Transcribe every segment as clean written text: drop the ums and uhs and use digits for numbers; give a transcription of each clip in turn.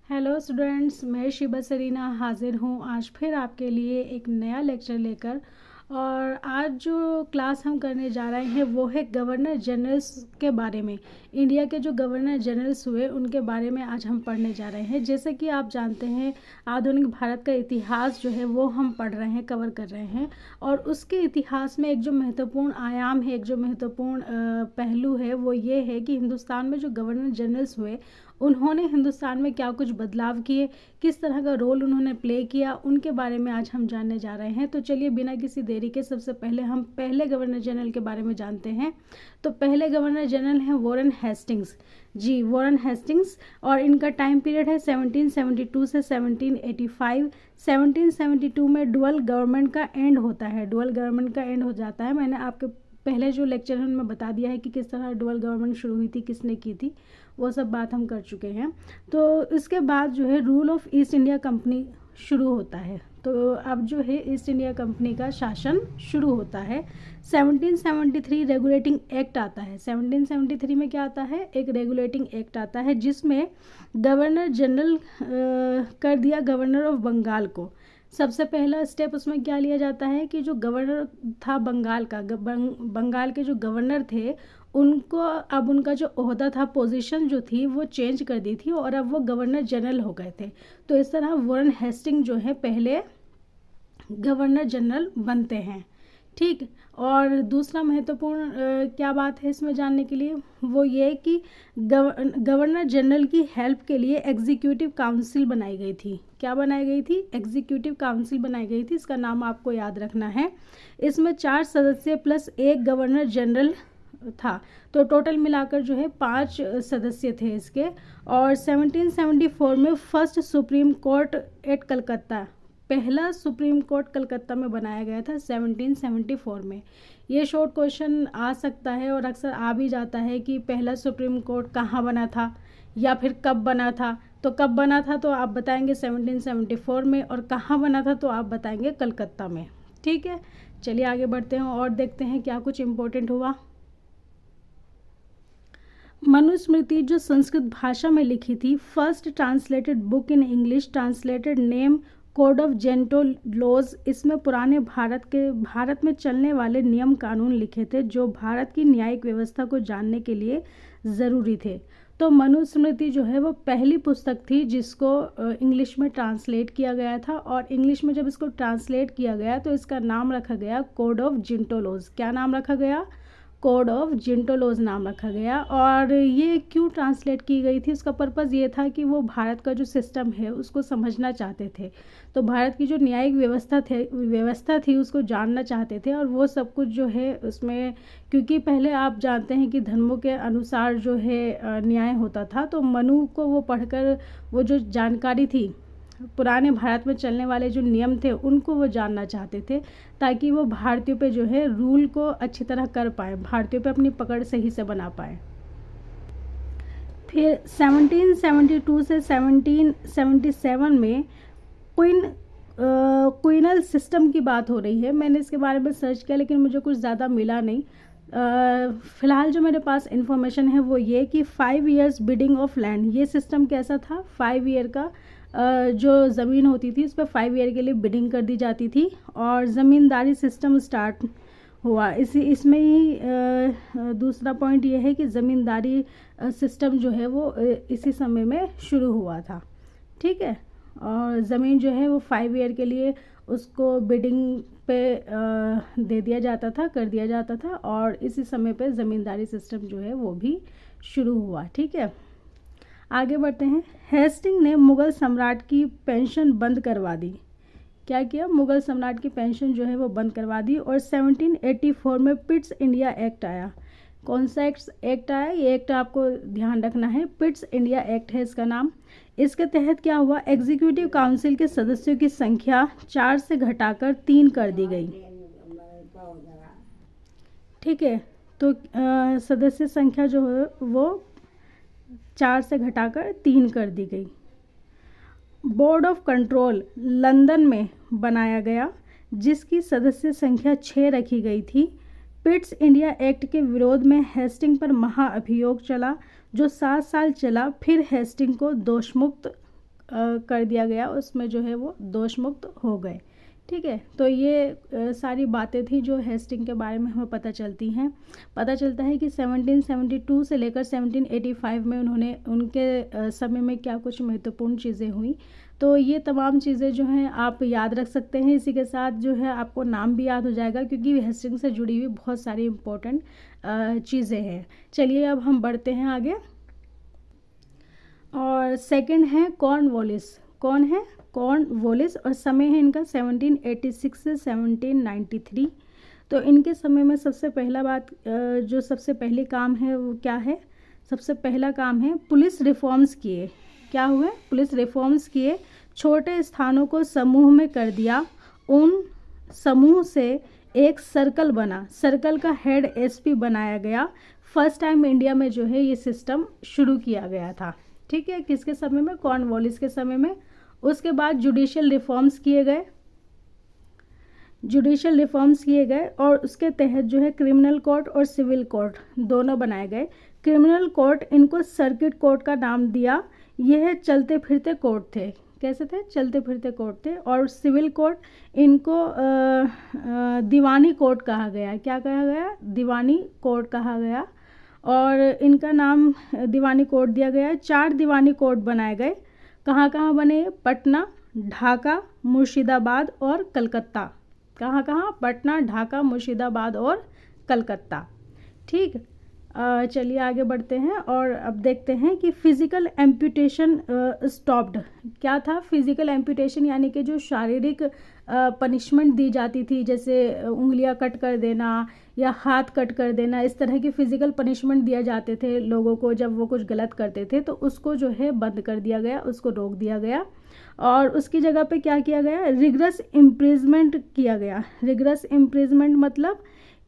Hello students, मैं Shiba Serena हाजिर हूँ आज फिर आपके लिए एक नया लेक्चर लेकर। और आज जो क्लास हम करने जा रहे हैं वो है गवर्नर जनरल्स के बारे में। इंडिया के जो गवर्नर जनरल्स हुए उनके बारे में आज हम पढ़ने जा रहे हैं। जैसे कि आप जानते हैं, आधुनिक भारत का इतिहास जो है वो हम पढ़ रहे हैं, कवर कर रहे हैं। और उसके इतिहास में एक जो महत्वपूर्ण आयाम है, एक जो महत्वपूर्ण पहलू है वो ये है कि हिंदुस्तान में जो गवर्नर जनरल्स हुए उन्होंने हिंदुस्तान में क्या कुछ बदलाव किए, किस तरह का रोल उन्होंने प्ले किया, उनके बारे में आज हम जानने जा रहे हैं। तो चलिए बिना किसी देरी के सबसे पहले हम पहले गवर्नर जनरल के बारे में जानते हैं। तो पहले गवर्नर जनरल हैं वॉरेन हेस्टिंग्स। जी, वॉरेन हेस्टिंग्स। और इनका टाइम पीरियड है 1772 से 1785। 1772 में डुअल गवर्नमेंट का एंड होता है, डुअल गवर्नमेंट का एंड हो जाता है। मैंने आपके पहले जो लेक्चर है उनमें बता दिया है कि किस तरह डुअल गवर्नमेंट शुरू हुई थी, किसने की थी, वो सब बात हम कर चुके हैं। तो इसके बाद जो है rule of east India company शुरू होता है। तो अब जो है ईस्ट इंडिया कंपनी का शासन शुरू होता है। 1773 रेगुलेटिंग एक्ट आता है। 1773 में क्या आता है, एक रेगुलेटिंग एक्ट आता है जिसमें गवर्नर जनरल कर दिया गवर्नर ऑफ बंगाल को। सबसे पहला स्टेप उसमें क्या लिया जाता है कि जो गवर्नर था बंगाल का, बंगाल के जो गवर्नर थे उनको अब उनका जो ओहदा था, पोजीशन जो थी वो चेंज कर दी थी और अब वो गवर्नर जनरल हो गए थे। तो इस तरह वॉरेन हेस्टिंग जो है पहले गवर्नर जनरल बनते हैं। ठीक। और दूसरा महत्वपूर्ण क्या बात है इसमें जानने के लिए, वो ये कि गवर्नर जनरल की हेल्प के लिए एग्जीक्यूटिव काउंसिल बनाई गई थी। क्या बनाई गई थी? एग्जीक्यूटिव काउंसिल बनाई गई थी। इसका नाम आपको याद रखना है। इसमें 4 सदस्य प्लस एक गवर्नर जनरल था, तो टोटल मिलाकर जो है 5 सदस्य थे इसके। और 1774 में first supreme court at Calcutta, पहला सुप्रीम कोर्ट कलकत्ता में बनाया गया था 1774 में। ये शॉर्ट क्वेश्चन आ सकता है और अक्सर आ भी जाता है कि पहला सुप्रीम कोर्ट कहाँ बना था या फिर कब बना था। तो कब बना था तो आप बताएंगे 1774 में, और कहाँ बना था तो आप बताएंगे कलकत्ता में। ठीक है, चलिए आगे बढ़ते हैं और देखते हैं क्या कुछ इम्पोर्टेंट हुआ। मनुस्मृति जो संस्कृत भाषा में लिखी थी, first translated book in English, translated name code of Gentoo laws. इसमें पुराने भारत में चलने वाले नियम कानून लिखे थे जो भारत की न्यायिक व्यवस्था को जानने के लिए ज़रूरी थे। तो मनुस्मृति जो है वो पहली पुस्तक थी जिसको इंग्लिश में ट्रांसलेट किया गया था। और इंग्लिश में जब इसको ट्रांसलेट किया गया तो इसका नाम रखा गया कोड ऑफ जेंटोलॉज। क्या नाम रखा गया? कोड ऑफ जेंटोलॉज नाम रखा गया। और ये क्यों ट्रांसलेट की गई थी, उसका पर्पज़ ये था कि वो भारत का जो सिस्टम है उसको समझना चाहते थे। तो भारत की जो न्यायिक व्यवस्था थी उसको जानना चाहते थे। और वो सब कुछ जो है उसमें, क्योंकि पहले आप जानते हैं कि धर्मों के अनुसार जो है न्याय होता था, तो मनु को वो पढ़कर वो जो जानकारी थी, पुराने भारत में चलने वाले जो नियम थे उनको वो जानना चाहते थे, ताकि वो भारतीयों पे जो है रूल को अच्छी तरह कर पाए, भारतीयों पे अपनी पकड़ सही से बना पाए। फिर 1772 से 1777 में क्वीनल सिस्टम की बात हो रही है। मैंने इसके बारे में सर्च किया लेकिन मुझे कुछ ज़्यादा मिला नहीं। फ़िलहाल जो मेरे पास इंफॉर्मेशन है वो ये कि 5 years बिडिंग ऑफ लैंड। ये सिस्टम कैसा था? 5 year का जो ज़मीन होती थी उस पर 5 year के लिए बिडिंग कर दी जाती थी और ज़मींदारी सिस्टम स्टार्ट हुआ। इसमें ही दूसरा पॉइंट ये है कि ज़मींदारी सिस्टम जो है वो इसी समय में शुरू हुआ था। ठीक है। और ज़मीन जो है वो 5 year के लिए उसको बिडिंग पे दे दिया जाता था, कर दिया जाता था। और इसी समय पे ज़मींदारी सिस्टम जो है वो भी शुरू हुआ। ठीक है, आगे बढ़ते हैं। हेस्टिंग ने मुग़ल सम्राट की पेंशन बंद करवा दी। क्या किया? मुग़ल सम्राट की पेंशन जो है वो बंद करवा दी। और 1784 में पिट्स इंडिया एक्ट आया। कौन सा एक्ट आया? ये एक्ट आपको ध्यान रखना है, पिट्स इंडिया एक्ट है इसका नाम। इसके तहत क्या हुआ? एग्जीक्यूटिव काउंसिल के सदस्यों की संख्या 4 से घटाकर 3 कर दी गई। ठीक है, तो सदस्य संख्या जो है वो 4 से घटाकर 3 कर दी गई। बोर्ड ऑफ कंट्रोल लंदन में बनाया गया जिसकी सदस्य संख्या 6 रखी गई थी। पिट्स इंडिया एक्ट के विरोध में हेस्टिंग पर महाअभियोग चला जो 7 साल चला। फिर हेस्टिंग को दोषमुक्त कर दिया गया, उसमें जो है वो दोष मुक्त हो गए। ठीक है, तो ये सारी बातें थी जो हेस्टिंग के बारे में हमें पता चलती हैं। पता चलता है कि 1772 से लेकर 1785 में उनके समय में क्या कुछ महत्वपूर्ण चीज़ें हुई। तो ये तमाम चीज़ें जो हैं आप याद रख सकते हैं। इसी के साथ जो है आपको नाम भी याद हो जाएगा, क्योंकि हेस्टिंग से जुड़ी हुई बहुत सारी इम्पोर्टेंट चीज़ें हैं। चलिए अब हम बढ़ते हैं आगे। और सेकंड है कॉर्नवालिस। कौन है? कॉर्नवालिस, और समय है इनका 1786 से 1793। तो इनके समय में सबसे पहला बात जो सबसे पहले काम है वो क्या है? सबसे पहला काम है पुलिस रिफॉर्म्स किए। क्या हुए? पुलिस रिफॉर्म्स किए। छोटे स्थानों को समूह में कर दिया। उन समूह से एक सर्कल बना, सर्कल का हेड एसपी बनाया गया। फर्स्ट टाइम इंडिया में जो है ये सिस्टम शुरू किया गया था। ठीक है, किसके समय में? कॉर्नवालिस के समय में। उसके बाद जुडिशियल रिफॉर्म्स किए गए। जुडिशियल रिफॉर्म्स किए गए और उसके तहत जो है क्रिमिनल कोर्ट और सिविल कोर्ट दोनों बनाए गए। क्रिमिनल कोर्ट इनको सर्किट कोर्ट का नाम दिया। यह चलते फिरते कोर्ट थे। कैसे थे? चलते फिरते कोर्ट थे। और सिविल कोर्ट इनको दीवानी कोर्ट कहा गया। क्या कहा गया? दीवानी कोर्ट कहा गया। और इनका नाम दीवानी कोर्ट दिया गया। 4 दीवानी कोर्ट बनाए गए। कहाँ कहाँ बने? पटना, ढाका, मुर्शिदाबाद और कलकत्ता। कहाँ कहाँ? पटना, ढाका, मुर्शिदाबाद और कलकत्ता। ठीक, चलिए आगे बढ़ते हैं और अब देखते हैं कि फिज़िकल एम्पुटेशन स्टॉप्ड। क्या था? फिज़िकल एम्पुटेशन यानी कि जो शारीरिक पनिशमेंट दी जाती थी, जैसे उंगलियां कट कर देना या हाथ कट कर देना, इस तरह की फ़िज़िकल पनिशमेंट दिया जाते थे लोगों को जब वो कुछ गलत करते थे, तो उसको जो है बंद कर दिया गया, उसको रोक दिया गया। और उसकी जगह पे क्या किया गया? रिगरस इम्प्रिजमेंट किया गया। रिगरस इम्प्रिजमेंट मतलब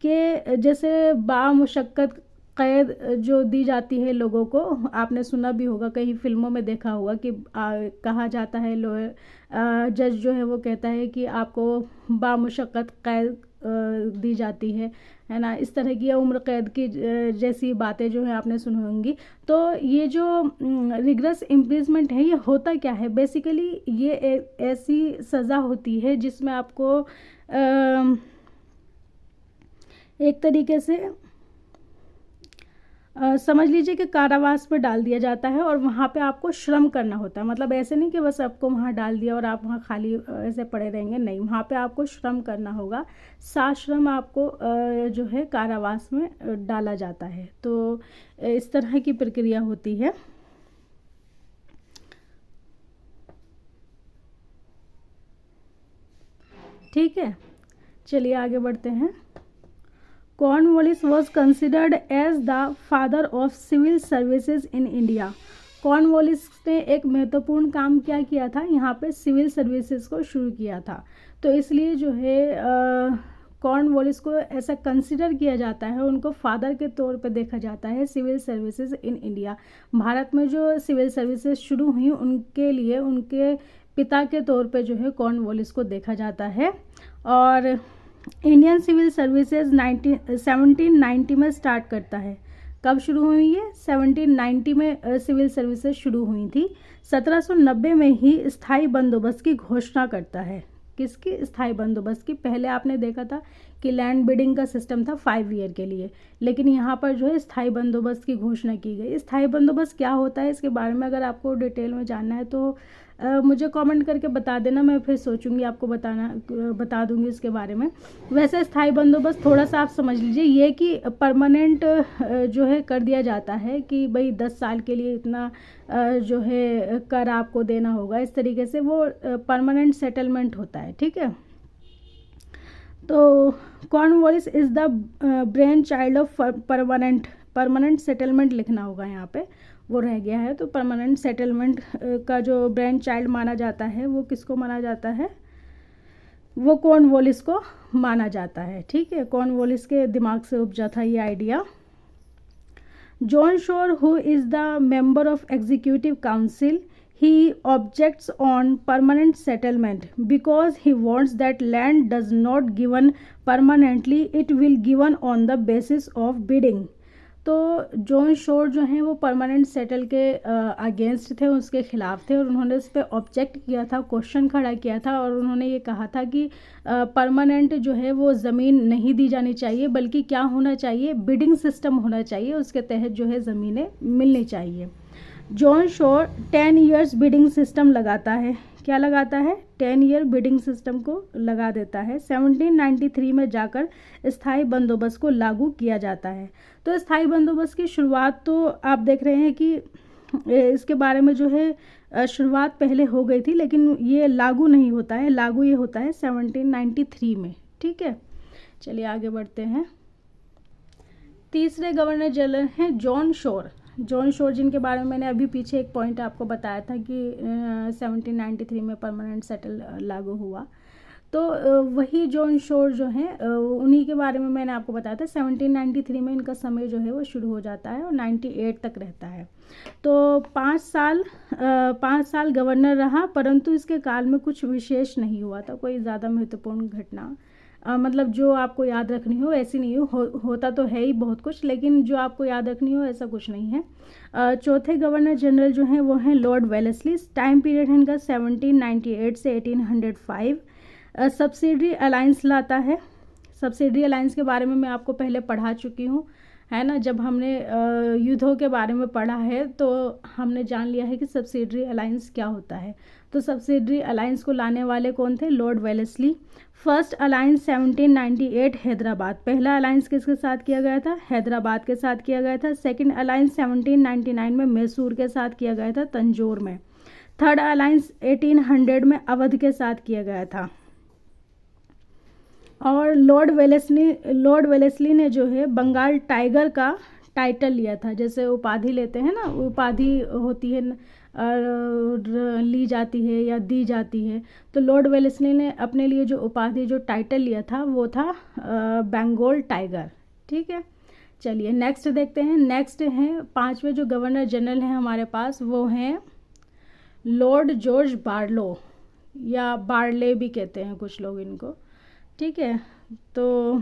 कि जैसे बामुशक्कत कैद जो दी जाती है लोगों को, आपने सुना भी होगा, कई फिल्मों में देखा होगा कि कहा जाता है जज जो है वो कहता है कि आपको बामुशक्कत कैद दी जाती है ना। इस तरह की उम्र कैद की जैसी बातें जो है आपने सुनी होंगी। तो ये जो रिगरस इम्प्रिजमेंट है, ये होता क्या है? बेसिकली ये ऐसी सज़ा होती है जिसमें आपको एक तरीके से समझ लीजिए कि कारावास में डाल दिया जाता है और वहाँ पे आपको श्रम करना होता है। मतलब ऐसे नहीं कि बस आपको वहाँ डाल दिया और आप वहाँ खाली ऐसे पड़े रहेंगे, नहीं, वहाँ पे आपको श्रम करना होगा। साश्रम आपको जो है कारावास में डाला जाता है। तो इस तरह की प्रक्रिया होती है। ठीक है, चलिए आगे बढ़ते हैं। Cornwallis was considered as the father of civil services in India. Cornwallis ने एक महत्वपूर्ण काम क्या किया था? यहाँ पे सिविल सर्विसेज को शुरू किया था। तो इसलिए जो है कॉर्नवालिस को ऐसा कंसिडर किया जाता है, उनको फादर के तौर पे देखा जाता है civil services in India. Bharat में जो सिविल सर्विसेज शुरू हुई उनके लिए उनके पिता के तौर पे जो है कॉर्नवालिस को देखा जाता है। और इंडियन सिविल सर्विसेज 1790 में स्टार्ट करता है। कब शुरू हुई है? 1790 में सिविल सर्विसेज शुरू हुई थी। 1790 में ही स्थायी बंदोबस्त की घोषणा करता है। किसकी? स्थायी बंदोबस्त की। पहले आपने देखा था कि लैंड बिडिंग का सिस्टम था 5 ईयर के लिए, लेकिन यहाँ पर जो है स्थायी बंदोबस्त की घोषणा की गई। स्थायी बंदोबस्त क्या होता है, इसके बारे में अगर आपको डिटेल में जानना है तो मुझे कमेंट करके बता देना, मैं फिर सोचूंगी आपको बता दूंगी इसके बारे में। वैसे स्थायी बंदोबस्त थोड़ा सा आप समझ लीजिए ये कि परमानेंट जो है कर दिया जाता है कि भाई 10 साल के लिए इतना जो है कर आपको देना होगा, इस तरीके से वो परमानेंट सेटलमेंट होता है। ठीक है, तो Cornwallis is the brain child of permanent settlement लिखना होगा यहाँ पे, वो रह गया है। तो परमानेंट सेटलमेंट का जो ब्रेन चाइल्ड माना जाता है वो किसको माना जाता है? वो कॉर्नवालिस को माना जाता है। ठीक है, कॉर्नवालिस के दिमाग से उपजा था ये idea. John Shore who is the member of executive council, he objects on permanent settlement because he wants that land does not given permanently, it will given on the basis of bidding. तो John Shore जो हैं वो permanent settle के against थे, उसके ख़िलाफ़ थे और उन्होंने उस पर ऑब्जेक्ट किया था, क्वेश्चन खड़ा किया था और उन्होंने ये कहा था कि परमानेंट जो है वो ज़मीन नहीं दी जानी चाहिए, बल्कि क्या होना चाहिए, बिडिंग सिस्टम होना चाहिए, उसके तहत जो है ज़मीनें मिलनी चाहिए। John Shore 10 years bidding system लगाता है। क्या लगाता है? 10 ईयर बिडिंग सिस्टम को लगा देता है। 1793 में जाकर स्थायी बंदोबस्त को लागू किया जाता है। तो स्थायी बंदोबस्त की शुरुआत तो आप देख रहे हैं कि इसके बारे में जो है शुरुआत पहले हो गई थी, लेकिन ये लागू नहीं होता है, लागू ये होता है 1793 में। ठीक है, चलिए आगे बढ़ते हैं। तीसरे गवर्नर जनरल हैं जॉन शोर। जॉन शोर जिनके बारे में मैंने अभी पीछे एक पॉइंट आपको बताया था कि 1793 में परमानेंट सेटल लागू हुआ, तो वही जॉन शोर जो हैं उन्हीं के बारे में मैंने आपको बताया था। 1793 में इनका समय जो है वो शुरू हो जाता है और 98 तक रहता है। तो 5 साल गवर्नर रहा, परंतु इसके काल में कुछ विशेष नहीं हुआ था, कोई ज़्यादा महत्वपूर्ण घटना मतलब जो आपको याद रखनी हो ऐसी नहीं होता तो है ही बहुत कुछ, लेकिन जो आपको याद रखनी हो ऐसा कुछ नहीं है। चौथे गवर्नर जनरल जो हैं वो हैं लॉर्ड वेलेस्ली। टाइम पीरियड है इनका 1798 से 1805। सब्सिडरी अलायंस लाता है। सब्सिडरी अलायंस के बारे में मैं आपको पहले पढ़ा चुकी हूँ, है ना। जब हमने युद्धों के बारे में पढ़ा है तो हमने जान लिया है कि सब्सिडरी अलायंस क्या होता है। तो सब्सिडरी अलायंस को लाने वाले कौन थे? Lord Wellesley. First alliance 1798 Hyderabad. पहला अलायंस किसके साथ किया गया था? हैदराबाद के साथ किया गया था। सेकंड अलायंस 1799 में मैसूर के साथ किया गया था, तंजौर में। थर्ड अलायंस 1800 में अवध के साथ किया गया था। और लॉर्ड वेलेस्ली ने जो है बंगाल टाइगर का टाइटल लिया था। जैसे उपाधि लेते हैं ना, उपाधि होती है ली जाती है या दी जाती है, तो लॉर्ड वेलेस्ली ने अपने लिए जो उपाधि, जो टाइटल लिया था वो था बंगाल टाइगर। ठीक है, चलिए नेक्स्ट देखते हैं। नेक्स्ट हैं 5वें जो गवर्नर जनरल हैं हमारे पास, वो हैं लॉर्ड जॉर्ज बार्लो, या बार्ले भी कहते हैं कुछ लोग इनको। ठीक है, तो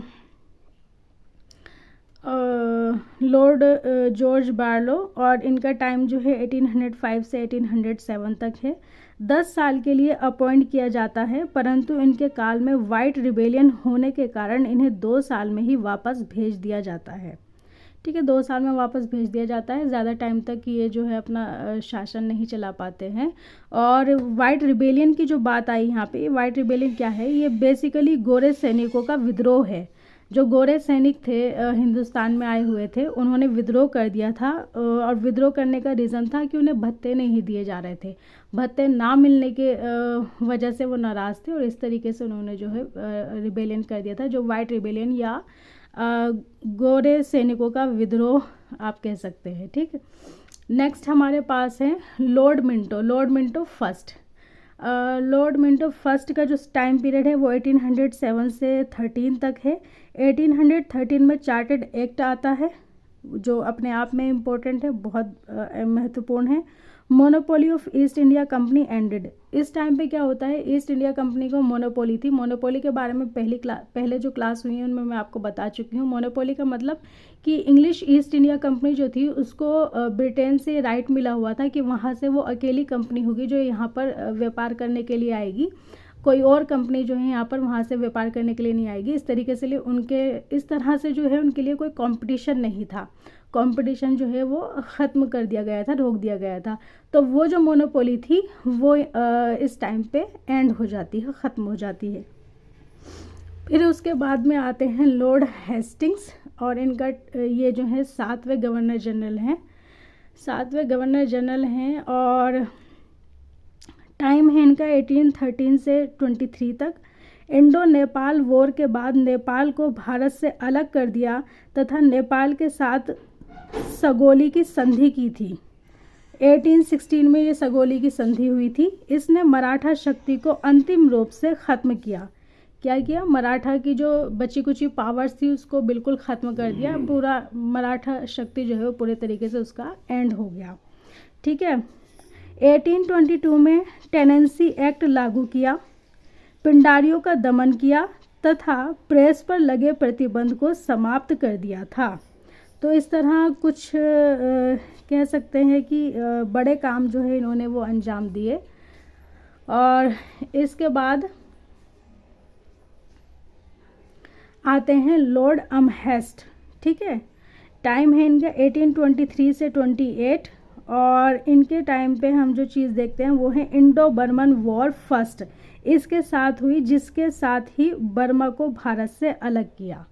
लॉर्ड जॉर्ज बार्लो, और इनका टाइम जो है 1805 से 1807 तक है। 10 साल के लिए अपॉइंट किया जाता है, परंतु इनके काल में वाइट रिबेलियन होने के कारण इन्हें 2 साल में ही वापस भेज दिया जाता है। ठीक है, 2 साल में वापस भेज दिया जाता है। ज़्यादा टाइम तक ये जो है अपना शासन नहीं चला पाते हैं। और वाइट रिबेलियन की जो बात आई यहाँ पे, वाइट रिबेलियन क्या है? ये बेसिकली गोरे सैनिकों का विद्रोह है। जो गोरे सैनिक थे हिंदुस्तान में आए हुए थे, उन्होंने विद्रोह कर दिया था, और विद्रोह करने का रीज़न था कि उन्हें भत्ते नहीं दिए जा रहे थे। भत्ते ना मिलने के वजह से वो नाराज़ थे और इस तरीके से उन्होंने जो है रिबेलियन कर दिया था, जो वाइट रिबेलियन या गोरे सैनिकों का विद्रोह आप कह सकते हैं। ठीक है, नेक्स्ट हमारे पास है Lord Minto. Lord Minto first. Lord Minto first का जो टाइम पीरियड है वो 1807 से 13 तक है। 1813 में चार्टर्ड एक्ट आता है, जो अपने आप में इम्पोर्टेंट है, बहुत महत्वपूर्ण है। Monopoly of east India company ended. इस टाइम पे क्या होता है, ईस्ट इंडिया कंपनी को मोनोपोली थी। मोनोपोली के बारे में पहले जो क्लास हुई है उनमें मैं आपको बता चुकी हूँ। मोनोपोली का मतलब कि इंग्लिश ईस्ट इंडिया कंपनी जो थी उसको ब्रिटेन से राइट मिला हुआ था कि वहाँ से वो अकेली कंपनी होगी जो यहाँ पर व्यापार करने के लिए आएगी, कोई और कंपनी जो है यहाँ पर वहाँ से व्यापार करने के लिए नहीं आएगी। इस तरीके से उनके इस तरह से जो है उनके लिए कोई कंपटीशन नहीं था। कंपटीशन जो है वो ख़त्म कर दिया गया था, रोक दिया गया था। तो वो जो मोनोपोली थी वो इस टाइम पे एंड हो जाती है, ख़त्म हो जाती है। फिर उसके बाद में आते हैं लॉर्ड हेस्टिंग्स, और इनका ये जो है 7वें गवर्नर जनरल हैं। 7वें गवर्नर जनरल हैं और टाइम है इनका 1813 से 23 तक। इंडो नेपाल वॉर के बाद नेपाल को भारत से अलग कर दिया तथा नेपाल के साथ सगोली की संधि की थी। 1816 में ये सगोली की संधि हुई थी। इसने मराठा शक्ति को अंतिम रूप से ख़त्म किया। क्या किया? मराठा की जो बची कुची पावर्स थी उसको बिल्कुल ख़त्म कर दिया। पूरा मराठा शक्ति जो है वो पूरे तरीके से उसका एंड हो गया। ठीक है, 1822 में टेनेंसी एक्ट लागू किया, पिंडारियों का दमन किया तथा प्रेस पर लगे प्रतिबंध को समाप्त कर दिया था। तो इस तरह कुछ कह सकते हैं कि बड़े काम जो है इन्होंने वो अंजाम दिए। और इसके बाद आते हैं लॉर्ड अमहेस्ट, ठीक है। टाइम है इनका 1823 से 28, और इनके टाइम पे हम जो चीज़ देखते हैं वो है इंडो बर्मन वॉर फर्स्ट, इसके साथ हुई, जिसके साथ ही बर्मा को भारत से अलग किया।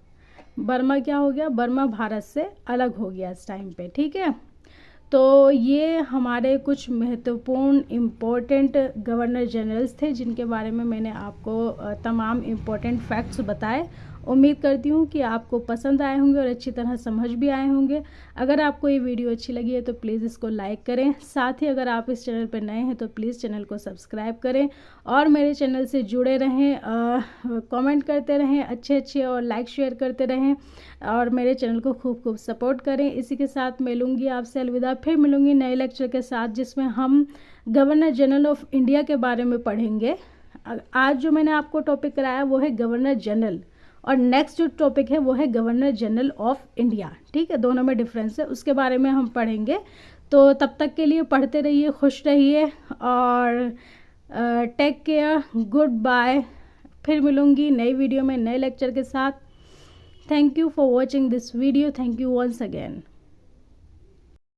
बर्मा क्या हो गया, बर्मा भारत से अलग हो गया इस टाइम पे, ठीक है। तो ये हमारे कुछ महत्वपूर्ण इम्पोर्टेंट गवर्नर जनरल्स थे जिनके बारे में मैंने आपको तमाम इम्पोर्टेंट फैक्ट्स बताए। उम्मीद करती हूँ कि आपको पसंद आए होंगे और अच्छी तरह समझ भी आए होंगे। अगर आपको ये वीडियो अच्छी लगी है तो प्लीज़ इसको लाइक करें। साथ ही अगर आप इस चैनल पर नए हैं तो प्लीज़ चैनल को सब्सक्राइब करें और मेरे चैनल से जुड़े रहें, कमेंट करते रहें अच्छे और लाइक शेयर करते रहें और मेरे चैनल को खूब खूब सपोर्ट करें। इसी के साथ मिलूँगी आपसे अलविदा, फिर मिलूँगी नए लेक्चर के साथ जिसमें हम गवर्नर जनरल ऑफ इंडिया के बारे में पढ़ेंगे। आज जो मैंने आपको टॉपिक कराया वो है गवर्नर जनरल, और नेक्स्ट जो टॉपिक है वो है गवर्नर जनरल ऑफ इंडिया, ठीक है। दोनों में डिफरेंस है, उसके बारे में हम पढ़ेंगे। तो तब तक के लिए पढ़ते रहिए, खुश रहिए और टेक केयर, गुड बाय। फिर मिलूँगी नई वीडियो में नए लेक्चर के साथ। Thank you for watching this video, thank you once again.